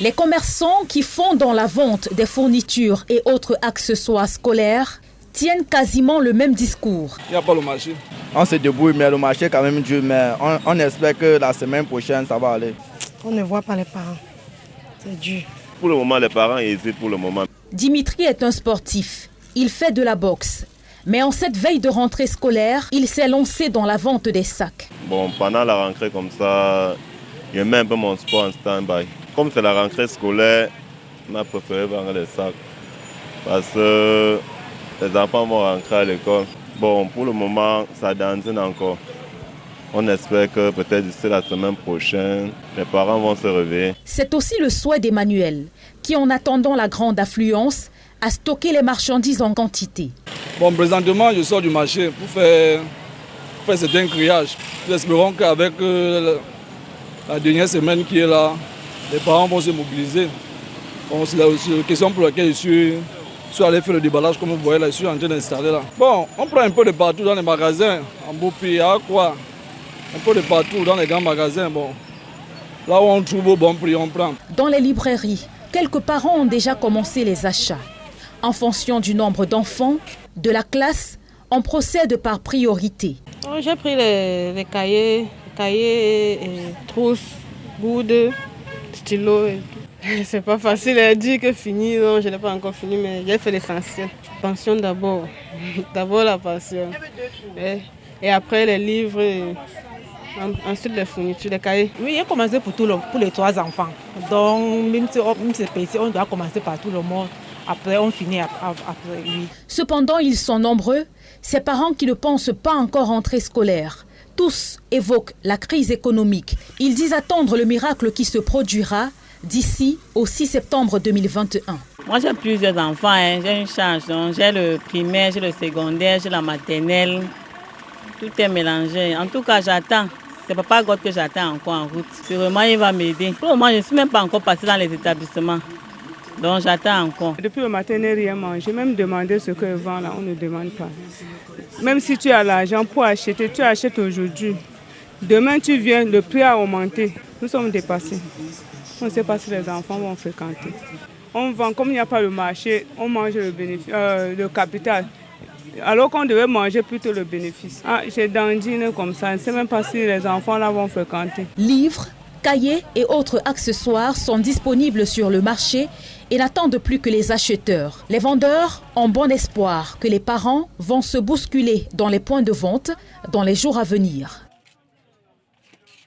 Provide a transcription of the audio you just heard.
Les commerçants qui font dans la vente des fournitures et autres accessoires scolaires tiennent quasiment le même discours. Il n'y a pas le marché. On se débrouille, mais le marché est quand même dur. Mais on espère que la semaine prochaine, ça va aller. On ne voit pas les parents. C'est dur. Pour le moment, les parents hésitent pour le moment. Dimitri est un sportif. Il fait de la boxe. Mais en cette veille de rentrée scolaire, il s'est lancé dans la vente des sacs. Bon, pendant la rentrée comme ça, je mets un peu mon sport en stand-by. Comme c'est la rentrée scolaire, on a préféré vendre les sacs. Parce que les enfants vont rentrer à l'école. Bon, pour le moment, ça dandine encore. On espère que peut-être d'ici la semaine prochaine, les parents vont se réveiller. C'est aussi le souhait d'Emmanuel, qui en attendant la grande affluence, a stocké les marchandises en quantité. Bon, présentement, je sors du marché pour faire certains grillages. Nous espérons qu'avec la dernière semaine qui est là, les parents vont se mobiliser. Bon, c'est la question pour laquelle je suis allé faire le déballage, comme vous voyez là, je suis en train d'installer là. Bon, on prend un peu de partout dans les magasins, en beau prix, à quoi? Un peu de partout dans les grands magasins. Bon, là où on trouve au bon prix, on prend. Dans les librairies, quelques parents ont déjà commencé les achats. En fonction du nombre d'enfants, de la classe, on procède par priorité. J'ai pris les cahiers, trousses, goudes, stylos. C'est pas facile à dire que fini, non, je n'ai pas encore fini, mais j'ai fait l'essentiel. Pension d'abord, d'abord la pension. Et après les livres, ensuite les fournitures, les cahiers. Oui, j'ai commencé pour les 3 enfants. Donc, même si c'est petit, on doit commencer par tout le monde. Après, on finit après, oui. Cependant, ils sont nombreux, ces parents qui ne pensent pas encore rentrée scolaire. Tous évoquent la crise économique. Ils disent attendre le miracle qui se produira d'ici au 6 septembre 2021. Moi, j'ai plusieurs enfants, j'ai une charge. J'ai le primaire, j'ai le secondaire, j'ai la maternelle. Tout est mélangé. En tout cas, j'attends. C'est Papa God que j'attends encore en route. Sûrement, il va m'aider. Pour le moment, je ne suis même pas encore passée dans les établissements. Donc, j'attends encore. Depuis le matin, je n'ai rien mangé. J'ai même demandé ce que vend là, on ne demande pas. Même si tu as l'argent pour acheter, tu achètes aujourd'hui. Demain, tu viens, le prix a augmenté. Nous sommes dépassés. On ne sait pas si les enfants vont fréquenter. On vend, comme il n'y a pas le marché, on mange le capital. Alors qu'on devait manger plutôt le bénéfice. J'ai dandine comme ça, je ne sais même pas si les enfants là vont fréquenter. Livres, cahiers et autres accessoires sont disponibles sur le marché et n'attendent plus que les acheteurs. Les vendeurs ont bon espoir que les parents vont se bousculer dans les points de vente dans les jours à venir.